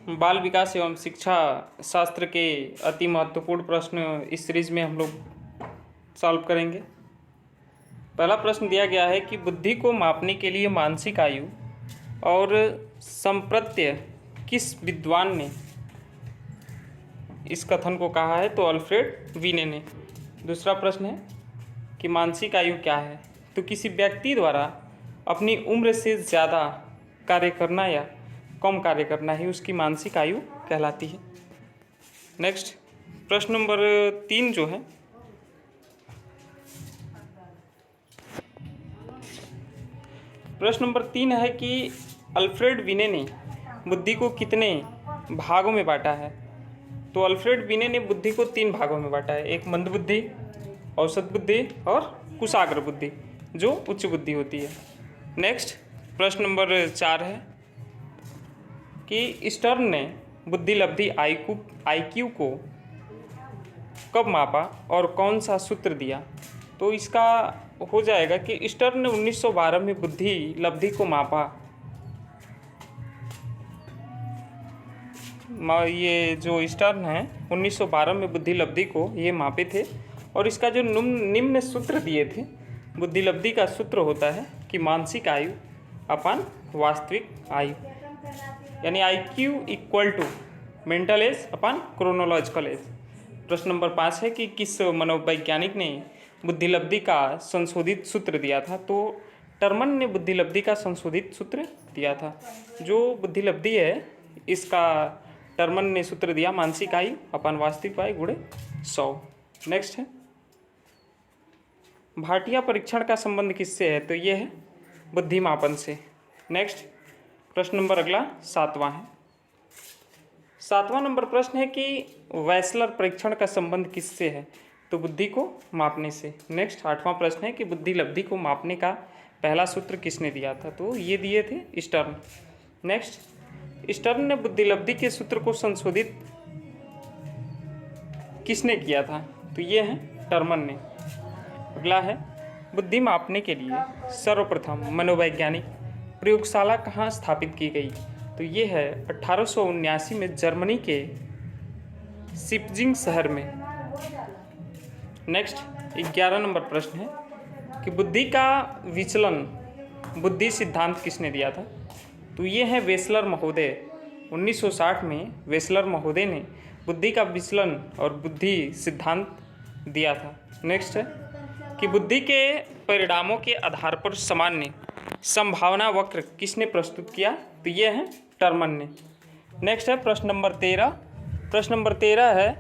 बाल विकास एवं शिक्षा शास्त्र के अति महत्वपूर्ण प्रश्न इस सीरीज में हम लोग सॉल्व करेंगे। पहला प्रश्न दिया गया है कि बुद्धि को मापने के लिए मानसिक आयु और संप्रत्य किस विद्वान ने इस कथन को कहा है? तो अल्फ्रेड वीने ने। दूसरा प्रश्न है कि मानसिक आयु क्या है? तो किसी व्यक्ति द्वारा अपनी उम्र से ज़्यादा कार्य करना या कम कार्य करना ही उसकी मानसिक आयु कहलाती है। नेक्स्ट प्रश्न नंबर 3 जो है, प्रश्न नंबर 3 है कि अल्फ्रेड वीने ने बुद्धि को कितने भागों में बांटा है? तो अल्फ्रेड वीने ने बुद्धि को 3 भागों में बांटा है। एक मंद बुद्धि, औसत बुद्धि और कुशाग्र बुद्धि जो उच्च बुद्धि होती है। नेक्स्ट प्रश्न नंबर 4 है कि स्टर्न ने बुद्धि लब्धि IQ को कब मापा और कौन सा सूत्र दिया? तो इसका हो जाएगा कि स्टर्न ने 1912 में बुद्धि लब्धि को मापा। ये जो स्टर्न है 1912 में बुद्धि लब्धि को ये मापे थे और इसका जो निम्न सूत्र दिए थे, बुद्धि लब्धि का सूत्र होता है कि मानसिक आयु अपन वास्तविक आयु, यानी IQ equal to mental age upon chronological age. प्रश्न नंबर 5 है कि किस मनोवैज्ञानिक ने बुद्धि लब्धि का संशोधित सूत्र दिया था? तो टर्मन ने बुद्धि लब्धि का संशोधित सूत्र दिया था। जो बुद्धि लब्धि है इसका टर्मन ने सूत्र दिया मानसिक आयु अपन वास्तविक आयु गुणे 100। नेक्स्ट है भाटिया परीक्षण का संबंध किससे है? तो ये है बुद्धि मापन से। नेक्स्ट प्रश्न नंबर अगला 7वां है। 7वां नंबर प्रश्न है कि वेसलर परीक्षण का संबंध किससे है? तो बुद्धि को मापने से। नेक्स्ट 8वां प्रश्न है कि बुद्धि लब्धि को मापने का पहला सूत्र किसने दिया था? तो ये दिए थे स्टर्न। नेक्स्ट स्टर्न ने बुद्धि लब्धि के सूत्र को संशोधित किसने किया था? तो ये है टर्मन ने। अगला है बुद्धि मापने के लिए सर्वप्रथम मनोवैज्ञानिक प्रयोगशाला कहाँ स्थापित की गई? तो ये है 1879 में जर्मनी के सिपजिंग शहर में। नेक्स्ट 11 नंबर प्रश्न है कि बुद्धि का विचलन बुद्धि सिद्धांत किसने दिया था? तो ये है वेसलर महोदय। 1960 में वेसलर महोदय ने बुद्धि का विचलन और बुद्धि सिद्धांत दिया था। नेक्स्ट है कि बुद्धि के परिणामों के आधार पर सामान्य संभावना वक्र किसने प्रस्तुत किया? तो ये है टर्मन ने। नेक्स्ट है प्रश्न नंबर 13। प्रश्न नंबर 13 है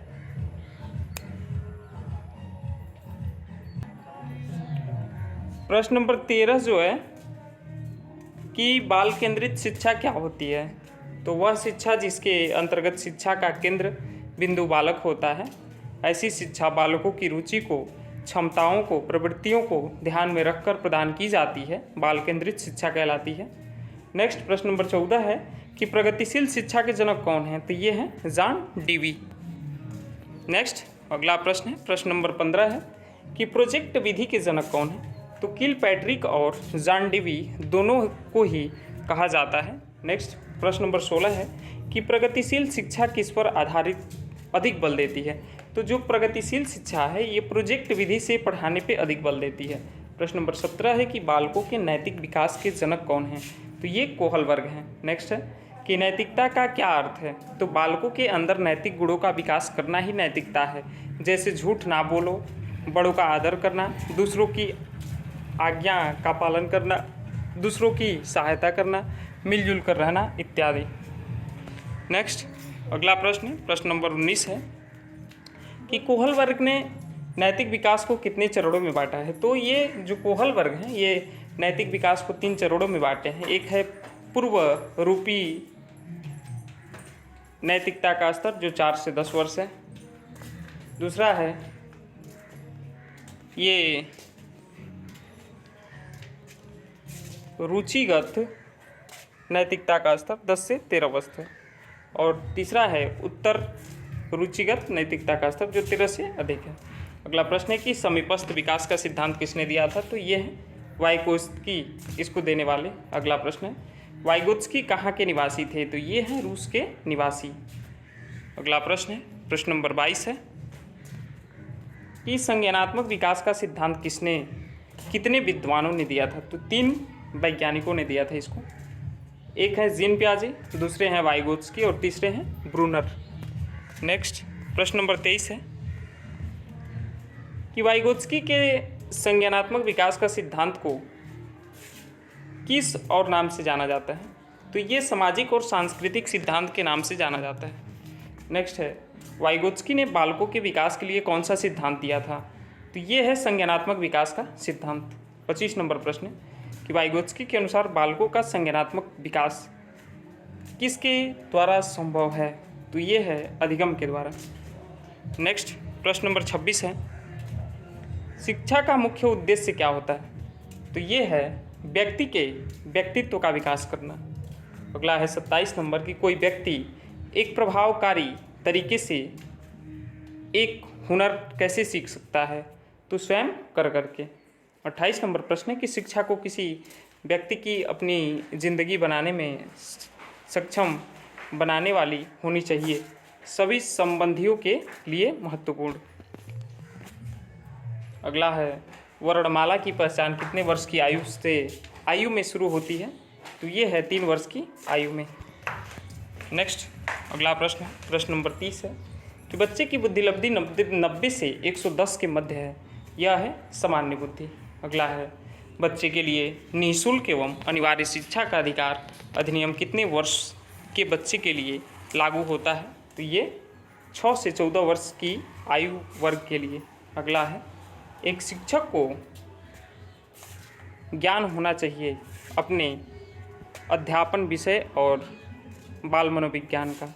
प्रश्न नंबर 13 जो है कि बाल केंद्रित शिक्षा क्या होती है? तो वह शिक्षा जिसके अंतर्गत शिक्षा का केंद्र बिंदु बालक होता है। ऐसी शिक्षा बालकों की रुचि को, क्षमताओं को, प्रवृत्तियों को ध्यान में रखकर प्रदान की जाती है, बाल केंद्रित शिक्षा कहलाती है। नेक्स्ट प्रश्न नंबर 14 है कि प्रगतिशील शिक्षा के जनक कौन हैं? तो ये हैं जॉन डीवी। नेक्स्ट अगला प्रश्न है प्रश्न नंबर 15 है कि प्रोजेक्ट विधि के जनक कौन हैं? तो किलपैट्रिक और जॉन डीवी दोनों को ही कहा जाता है। नेक्स्ट प्रश्न नंबर 16 है कि प्रगतिशील शिक्षा किस पर आधारित अधिक बल देती है? तो जो प्रगतिशील शिक्षा है ये प्रोजेक्ट विधि से पढ़ाने पे अधिक बल देती है। प्रश्न नंबर 17 है कि बालकों के नैतिक विकास के जनक कौन हैं? तो ये कोहल वर्ग हैं। नेक्स्ट है कि नैतिकता का क्या अर्थ है? तो बालकों के अंदर नैतिक गुणों का विकास करना ही नैतिकता है, जैसे झूठ ना बोलो, बड़ों का आदर करना, दूसरों की आज्ञा का पालन करना, दूसरों की सहायता करना, मिलजुल कर रहना इत्यादि। नेक्स्ट अगला प्रश्न नंबर 19 है कि कोहल वर्ग ने नैतिक विकास को कितने चरणों में बांटा है? तो ये जो कोहल वर्ग हैं ये नैतिक विकास को 3 चरणों में बांटे हैं। एक है पूर्व रूपी नैतिकता का स्तर जो 4 से 10 वर्ष है। दूसरा है ये रुचिगत नैतिकता का स्तर 10 से 13 वर्ष है। और तीसरा है उत्तर रुचिगत नैतिकता का स्तर जो 13 से अधिक है। अगला प्रश्न है कि समीपस्थ विकास का सिद्धांत किसने दिया था? तो ये है वाइकोस्की, इसको देने वाले। अगला प्रश्न है वाइगोत्स्की कहाँ के निवासी थे? तो ये हैं रूस के निवासी। अगला प्रश्न है, प्रश्न नंबर 22 है कि संज्ञानात्मक विकास का सिद्धांत कितने विद्वानों ने दिया था? तो 3 वैज्ञानिकों ने दिया था इसको। एक है जीन पियाजे, दूसरे हैं वाइगोत्स्की और तीसरे हैं ब्रूनर। नेक्स्ट प्रश्न नंबर 23 है कि वाइगोत्स्की के संज्ञानात्मक विकास का सिद्धांत को किस और नाम से जाना जाता है? तो ये सामाजिक और सांस्कृतिक सिद्धांत के नाम से जाना जाता है। नेक्स्ट है, वाइगोत्स्की ने बालकों के विकास के लिए कौन सा सिद्धांत दिया था? तो ये है संज्ञानात्मक विकास का सिद्धांत। 25 नंबर प्रश्न है कि वाइगोत्स्की के अनुसार बालकों का संज्ञानात्मक विकास किसके द्वारा संभव है? तो ये है अधिगम के द्वारा। नेक्स्ट प्रश्न नंबर 26 है, शिक्षा का मुख्य उद्देश्य क्या होता है? तो ये है व्यक्ति के व्यक्तित्व का विकास करना। अगला है 27 नंबर की कोई व्यक्ति एक प्रभावकारी तरीके से एक हुनर कैसे सीख सकता है? तो स्वयं कर करके। 28 नंबर प्रश्न है कि शिक्षा को किसी व्यक्ति की अपनी ज़िंदगी बनाने में सक्षम बनाने वाली होनी चाहिए, सभी संबंधियों के लिए महत्वपूर्ण। अगला है, वर्णमाला की पहचान कितने वर्ष की आयु में शुरू होती है? तो ये है 3 वर्ष की आयु में। नेक्स्ट अगला प्रश्न नंबर 30 है कि बच्चे की बुद्धि लब्धि 90 से 110 के मध्य है, यह है सामान्य बुद्धि। अगला है, बच्चे के लिए निःशुल्क एवं अनिवार्य शिक्षा का अधिकार अधिनियम कितने वर्ष के बच्चे के लिए लागू होता है? तो ये 6 से 14 वर्ष की आयु वर्ग के लिए। अगला है, एक शिक्षक को ज्ञान होना चाहिए अपने अध्यापन विषय और बाल मनोविज्ञान का।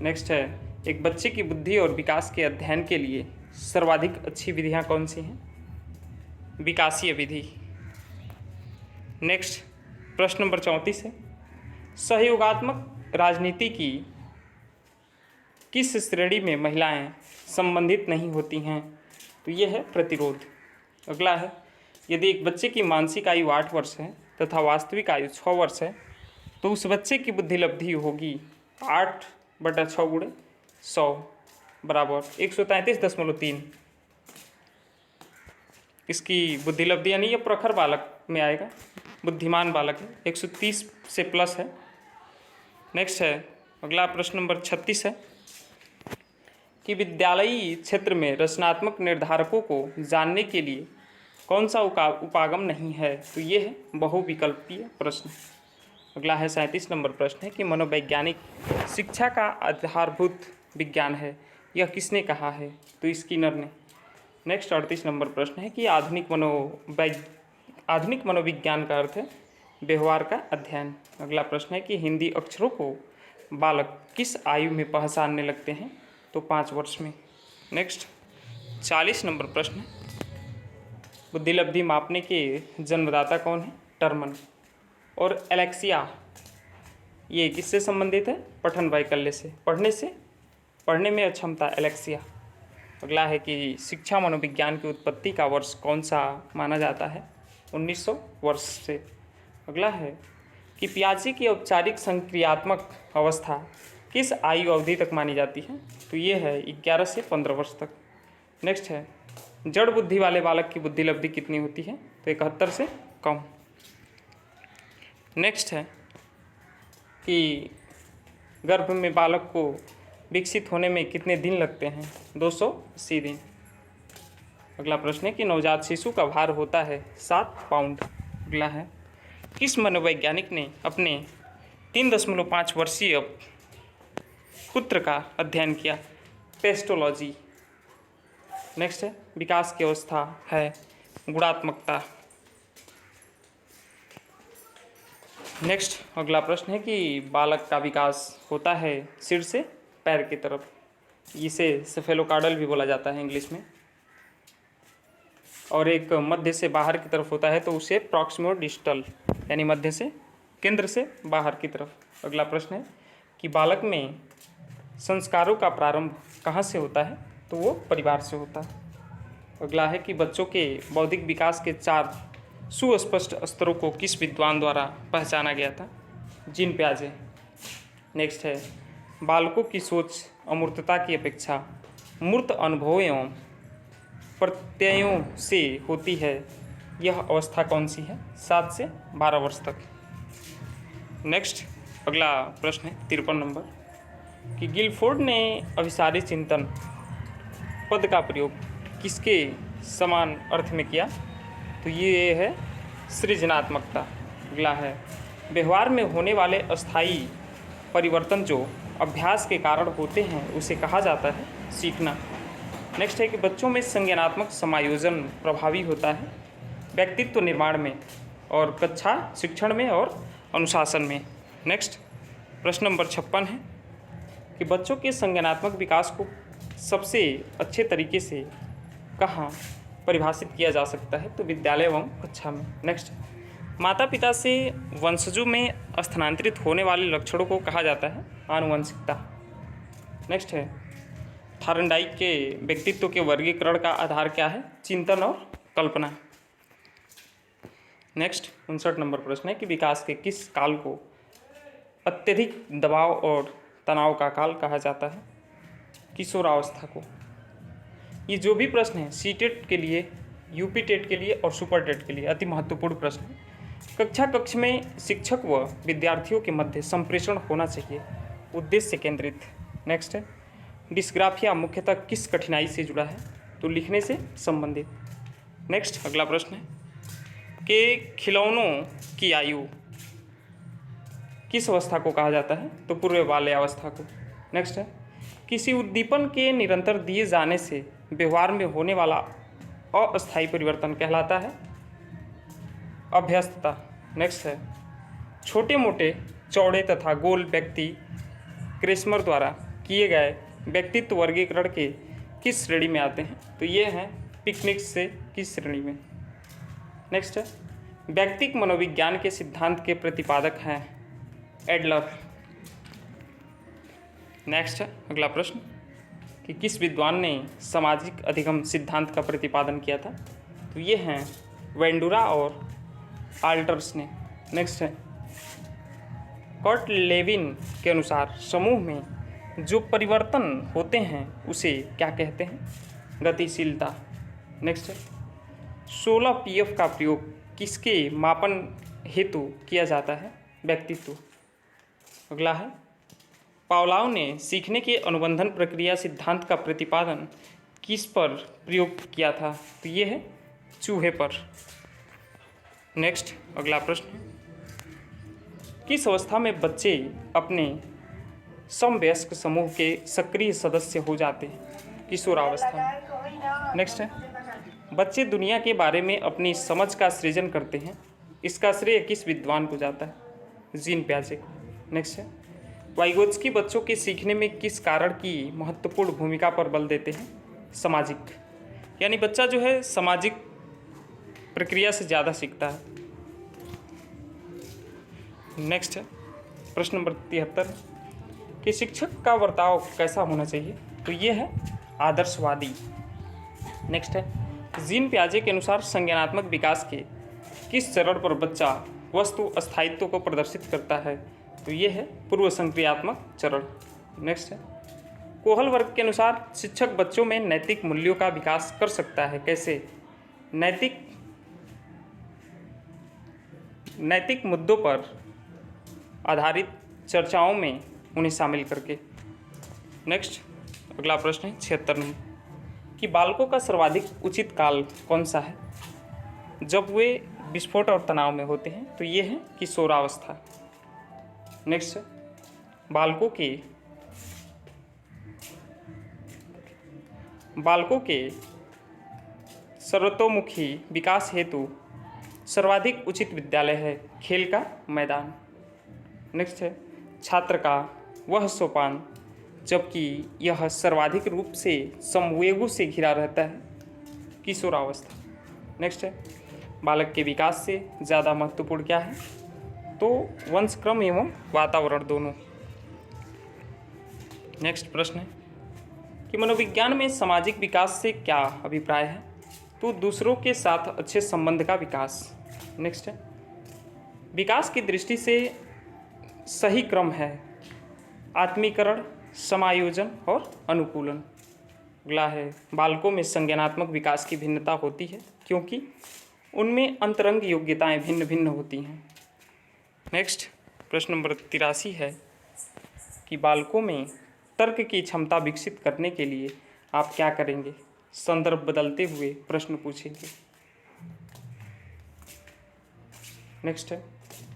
नेक्स्ट है, एक बच्चे की बुद्धि और विकास के अध्ययन के लिए सर्वाधिक अच्छी विधियाँ कौन सी हैं? विकासीय विधि। नेक्स्ट प्रश्न नंबर 34 है, सहयोगात्मक राजनीति की किस श्रेणी में महिलाएं संबंधित नहीं होती हैं? तो ये है प्रतिरोध। अगला है, यदि एक बच्चे की मानसिक आयु 8 वर्ष है तथा वास्तविक आयु 6 वर्ष है तो उस बच्चे की बुद्धि लब्धि होगी 8/6 × 100 बराबर 133.3। इसकी बुद्धि लब्धि यानी ये प्रखर बालक में आएगा, बुद्धिमान बालक है, 130 से प्लस है। नेक्स्ट है, अगला प्रश्न नंबर 36 है कि विद्यालयी क्षेत्र में रचनात्मक निर्धारकों को जानने के लिए कौन सा उपागम नहीं है? तो ये है बहुविकल्पीय प्रश्न। अगला है 37 नंबर प्रश्न है कि मनोवैज्ञानिक शिक्षा का आधारभूत विज्ञान है, यह किसने कहा है? तो स्किनर ने। नेक्स्ट 38 नंबर प्रश्न है कि आधुनिक मनोविज्ञान का अर्थ है व्यवहार का अध्ययन। अगला प्रश्न है कि हिंदी अक्षरों को बालक किस आयु में पहचानने लगते हैं? तो 5 वर्ष में। नेक्स्ट 40 नंबर प्रश्न है, बुद्धि लब्धि मापने के जन्मदाता कौन है? टर्मन। और एलेक्सिया ये किससे संबंधित है? पठन वैकल्य से, पढ़ने में अक्षमता एलेक्सिया। अगला है कि शिक्षा मनोविज्ञान की उत्पत्ति का वर्ष कौन सा माना जाता है? 1900 वर्ष से। अगला है कि पियाजे की औपचारिक संक्रियात्मक अवस्था किस आयु अवधि तक मानी जाती है? तो ये है 11 से 15 वर्ष तक। नेक्स्ट है, जड़ बुद्धि वाले बालक की बुद्धि लब्धि कितनी होती है? तो 71 से कम। नेक्स्ट है कि गर्भ में बालक को विकसित होने में कितने दिन लगते हैं? 280 दिन। अगला प्रश्न है कि नवजात शिशु का भार होता है 7 पाउंड। अगला है, किस मनोवैज्ञानिक ने अपने 3.5 वर्षीय पुत्र का अध्ययन किया? पेस्टोलॉजी। नेक्स्ट है, विकास की अवस्था है गुणात्मकता। नेक्स्ट अगला प्रश्न है कि बालक का विकास होता है सिर से पैर की तरफ, इसे सेफेलोकार्डल भी बोला जाता है इंग्लिश में। और एक मध्य से बाहर की तरफ होता है तो उसे प्रॉक्सिमो डिस्टल यानी मध्य से केंद्र से बाहर की तरफ। अगला प्रश्न है कि बालक में संस्कारों का प्रारंभ कहाँ से होता है? तो वो परिवार से होता है। अगला है कि बच्चों के बौद्धिक विकास के 4 सुस्पष्ट स्तरों को किस विद्वान द्वारा पहचाना गया था? जीन पियाजे। नेक्स्ट है, बालकों की सोच अमूर्तता की अपेक्षा मूर्त अनुभवों एवं प्रत्ययों से होती है, यह अवस्था कौन सी है? 7 से 12 वर्ष तक। नेक्स्ट अगला प्रश्न है 53 नंबर कि गिलफोर्ड ने अभिसारी चिंतन पद का प्रयोग किसके समान अर्थ में किया? तो ये है सृजनात्मकता। अगला है, व्यवहार में होने वाले अस्थायी परिवर्तन जो अभ्यास के कारण होते हैं उसे कहा जाता है सीखना। नेक्स्ट है कि बच्चों में संज्ञानात्मक समायोजन प्रभावी होता है व्यक्तित्व निर्माण में और कक्षा शिक्षण में और अनुशासन में। नेक्स्ट प्रश्न नंबर 56 है कि बच्चों के संज्ञानात्मक विकास को सबसे अच्छे तरीके से कहाँ परिभाषित किया जा सकता है? तो विद्यालय एवं कक्षा में। नेक्स्ट, माता पिता से वंशजों में स्थानांतरित होने वाले लक्षणों को कहा जाता है आनुवंशिकता। नेक्स्ट है, थार्नडाइक के व्यक्तित्व के वर्गीकरण का आधार क्या है? चिंतन और कल्पना। नेक्स्ट 59 नंबर प्रश्न है कि विकास के किस काल को अत्यधिक दबाव और तनाव का काल कहा जाता है? किशोरावस्था को। ये जो भी प्रश्न है सीटेट के लिए, यूपी टेट के लिए और सुपर टेट के लिए अति महत्वपूर्ण प्रश्न है। कक्षा कक्ष में शिक्षक व विद्यार्थियों के मध्य संप्रेषण होना चाहिए, उद्देश्य केंद्रित। नेक्स्ट है, डिस्ग्राफिया मुख्यतः किस कठिनाई से जुड़ा है? तो लिखने से संबंधित। नेक्स्ट अगला प्रश्न है कि खिलौनों की आयु किस अवस्था को कहा जाता है? तो पूर्व बाल्यावस्था को। नेक्स्ट है, किसी उद्दीपन के निरंतर दिए जाने से व्यवहार में होने वाला अस्थायी परिवर्तन कहलाता है अभ्यस्तता। नेक्स्ट है, छोटे मोटे चौड़े तथा गोल व्यक्ति क्रेस्मर द्वारा किए गए व्यक्तित्व वर्गीकरण के किस श्रेणी में आते हैं? तो ये हैं पिकनिक से किस श्रेणी में। नेक्स्ट है, व्यक्तिक मनोविज्ञान के सिद्धांत के प्रतिपादक हैं एडलर। नेक्स्ट है अगला प्रश्न कि किस विद्वान ने सामाजिक अधिगम सिद्धांत का प्रतिपादन किया था? तो ये हैं वेंडुरा और आल्टर्स ने। नेक्स्ट है, कर्ट लेविन के अनुसार समूह में जो परिवर्तन होते हैं उसे क्या कहते हैं? गतिशीलता। नेक्स्ट है, 16 पीएफ का प्रयोग किसके मापन हेतु किया जाता है? व्यक्तित्व। अगला है, पावलोव ने सीखने के अनुबंधन प्रक्रिया सिद्धांत का प्रतिपादन किस पर प्रयोग किया था? तो ये है चूहे पर। नेक्स्ट अगला प्रश्न, किस अवस्था में बच्चे अपने समवयस्क समूह के सक्रिय सदस्य हो जाते हैं? किशोरावस्था। नेक्स्ट है, बच्चे दुनिया के बारे में अपनी समझ का सृजन करते हैं, इसका श्रेय किस विद्वान को जाता है? जीन पियाजे। नेक्स्ट है, वाइगोत्स्की बच्चों के सीखने में किस कारण की महत्वपूर्ण भूमिका पर बल देते हैं? सामाजिक, यानी बच्चा जो है सामाजिक प्रक्रिया से ज़्यादा सीखता है। नेक्स्ट है प्रश्न नंबर 73 कि शिक्षक का बर्ताव कैसा होना चाहिए? तो ये है आदर्शवादी। नेक्स्ट है, जीन पियाजे के अनुसार संज्ञानात्मक विकास के किस चरण पर बच्चा वस्तु अस्थायित्व को प्रदर्शित करता है? तो ये है पूर्व संक्रियात्मक चरण। नेक्स्ट है, कोहल वर्ग के अनुसार शिक्षक बच्चों में नैतिक मूल्यों का विकास कर सकता है, कैसे? नैतिक मुद्दों पर आधारित चर्चाओं में उन्हें शामिल करके। नेक्स्ट अगला प्रश्न है 76 नंबर कि बालकों का सर्वाधिक उचित काल कौन सा है जब वे विस्फोट और तनाव में होते हैं? तो ये है किशोरावस्था। नेक्स्ट, बालकों के सर्वतोमुखी विकास हेतु सर्वाधिक उचित विद्यालय है खेल का मैदान। नेक्स्ट है, छात्र का वह सोपान जबकि यह सर्वाधिक रूप से संवेगों से घिरा रहता है, किशोरावस्था। नेक्स्ट है, बालक के विकास से ज़्यादा महत्वपूर्ण क्या है? तो वंशक्रम एवं वातावरण दोनों। नेक्स्ट प्रश्न है कि मनोविज्ञान में सामाजिक विकास से क्या अभिप्राय है? तो दूसरों के साथ अच्छे संबंध का विकास। नेक्स्ट है, विकास की दृष्टि से सही क्रम है आत्मीकरण, समायोजन और अनुकूलन। अगला है, बालकों में संज्ञानात्मक विकास की भिन्नता होती है क्योंकि उनमें अंतरंग योग्यताएं भिन्न भिन्न होती हैं। नेक्स्ट प्रश्न नंबर 83 है कि बालकों में तर्क की क्षमता विकसित करने के लिए आप क्या करेंगे? संदर्भ बदलते हुए प्रश्न पूछेंगे। नेक्स्ट है,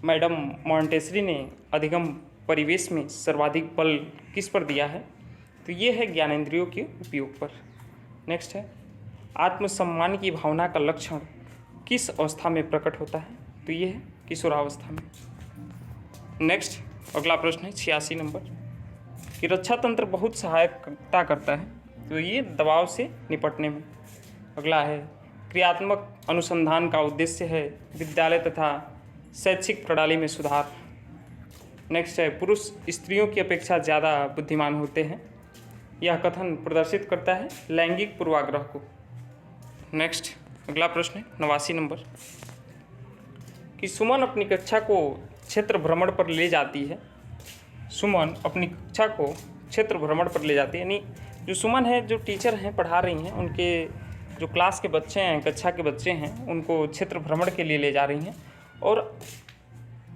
मैडम मॉन्टेसरी ने अधिगम परिवेश में सर्वाधिक बल किस पर दिया है? तो ये है ज्ञानेंद्रियों के उपयोग पर। नेक्स्ट है, आत्मसम्मान की भावना का लक्षण किस अवस्था में प्रकट होता है? तो ये है किशोरावस्था में। नेक्स्ट अगला प्रश्न है 86 नंबर कि रक्षा तंत्र बहुत सहायता करता है, तो ये दबाव से निपटने में। अगला है, क्रियात्मक अनुसंधान का उद्देश्य है विद्यालय तथा शैक्षिक प्रणाली में सुधार। नेक्स्ट है, पुरुष स्त्रियों की अपेक्षा ज़्यादा बुद्धिमान होते हैं, यह कथन प्रदर्शित करता है लैंगिक पूर्वाग्रह को। नेक्स्ट अगला प्रश्न है 89 नंबर कि सुमन अपनी कक्षा को क्षेत्र भ्रमण पर ले जाती है। सुमन अपनी कक्षा को क्षेत्र भ्रमण पर ले जाती है, यानी जो सुमन है, जो टीचर हैं पढ़ा रही हैं, उनके जो क्लास के बच्चे हैं, कक्षा के बच्चे हैं, उनको क्षेत्र भ्रमण के लिए ले जा रही हैं और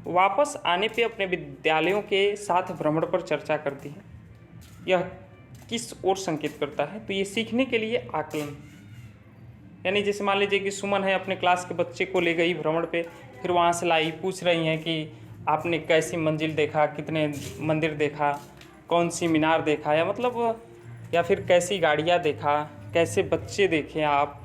वापस आने पे अपने विद्यालयों के साथ भ्रमण पर चर्चा करती हैं। यह किस ओर संकेत करता है? तो ये सीखने के लिए आकलन, यानी जैसे मान लीजिए कि सुमन है अपने क्लास के बच्चे को ले गई भ्रमण पे, फिर वहाँ से लाई, पूछ रही हैं कि आपने कैसी मंजिल देखा, कितने मंदिर देखा, कौन सी मीनार देखा, या मतलब या फिर कैसी गाड़ियाँ देखा, कैसे बच्चे देखे आप,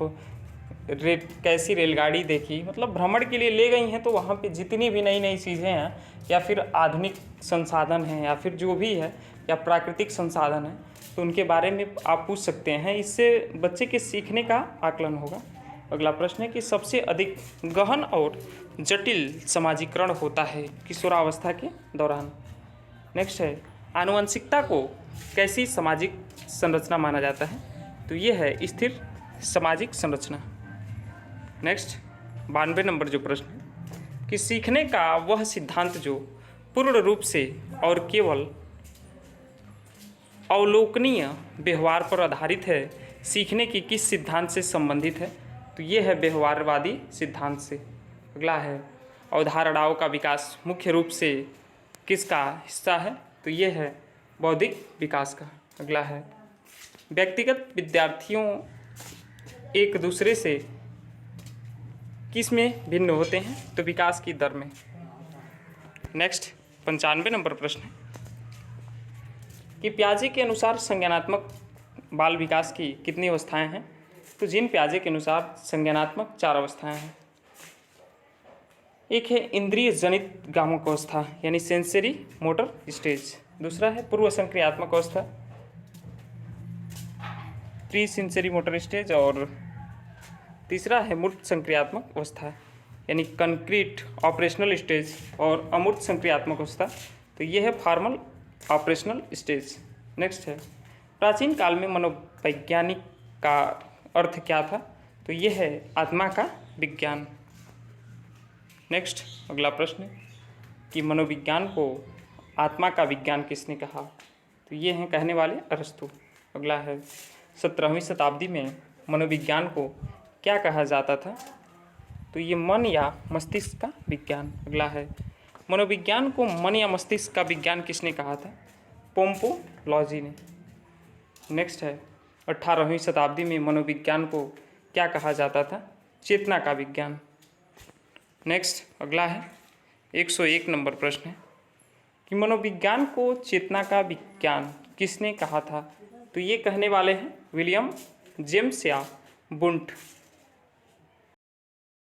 कैसी रेलगाड़ी देखी, मतलब भ्रमण के लिए ले गई हैं। तो वहाँ पे जितनी भी नई नई चीज़ें हैं या फिर आधुनिक संसाधन हैं या फिर जो भी है या प्राकृतिक संसाधन है, तो उनके बारे में आप पूछ सकते हैं। इससे बच्चे के सीखने का आकलन होगा। अगला प्रश्न है कि सबसे अधिक गहन और जटिल समाजीकरण होता है किशोरावस्था के दौरान। नेक्स्ट है, आनुवंशिकता को कैसी सामाजिक संरचना माना जाता है? तो ये है स्थिर सामाजिक संरचना। नेक्स्ट 92 नंबर जो प्रश्न है कि सीखने का वह सिद्धांत जो पूर्ण रूप से और केवल अवलोकनीय व्यवहार पर आधारित है, सीखने की किस सिद्धांत से संबंधित है? तो ये है व्यवहारवादी सिद्धांत से। अगला है, अवधारणाओं का विकास मुख्य रूप से किसका हिस्सा है? तो ये है बौद्धिक विकास का। अगला है, व्यक्तिगत विद्यार्थियों एक दूसरे से किस में भिन्न होते हैं? तो विकास की दर में। नेक्स्ट 95 नंबर प्रश्न है कि पियाजे के अनुसार संज्ञानात्मक बाल विकास की कितनी अवस्थाएं हैं? तो जीन पियाजे के अनुसार संज्ञानात्मक 4 अवस्थाएं हैं। एक है इंद्रिय जनित गामक अवस्था यानी सेंसरी मोटर स्टेज, दूसरा है पूर्व संक्रियात्मक अवस्था प्री सेंसरी मोटर स्टेज, और तीसरा है मूर्त संक्रियात्मक अवस्था यानी कंक्रीट ऑपरेशनल स्टेज, और अमूर्त संक्रियात्मक अवस्था तो ये है फॉर्मल ऑपरेशनल स्टेज। नेक्स्ट है, प्राचीन काल में मनोवैज्ञानिक का अर्थ क्या था? तो ये है आत्मा का विज्ञान। नेक्स्ट अगला प्रश्न कि मनोविज्ञान को आत्मा का विज्ञान किसने कहा? तो ये हैं कहने वाले अरस्तु। अगला है, 17वीं शताब्दी में मनोविज्ञान को क्या कहा जाता था? तो ये मन या मस्तिष्क का विज्ञान। अगला है, मनोविज्ञान को मन या मस्तिष्क का विज्ञान किसने कहा था? पोम्पोलॉजी ने। नेक्स्ट है, 18वीं शताब्दी में मनोविज्ञान को क्या कहा जाता था? चेतना का विज्ञान। नेक्स्ट अगला है 101 नंबर प्रश्न है कि मनोविज्ञान को चेतना का विज्ञान किसने कहा था? तो ये कहने वाले हैं विलियम जेम्स या बुंट।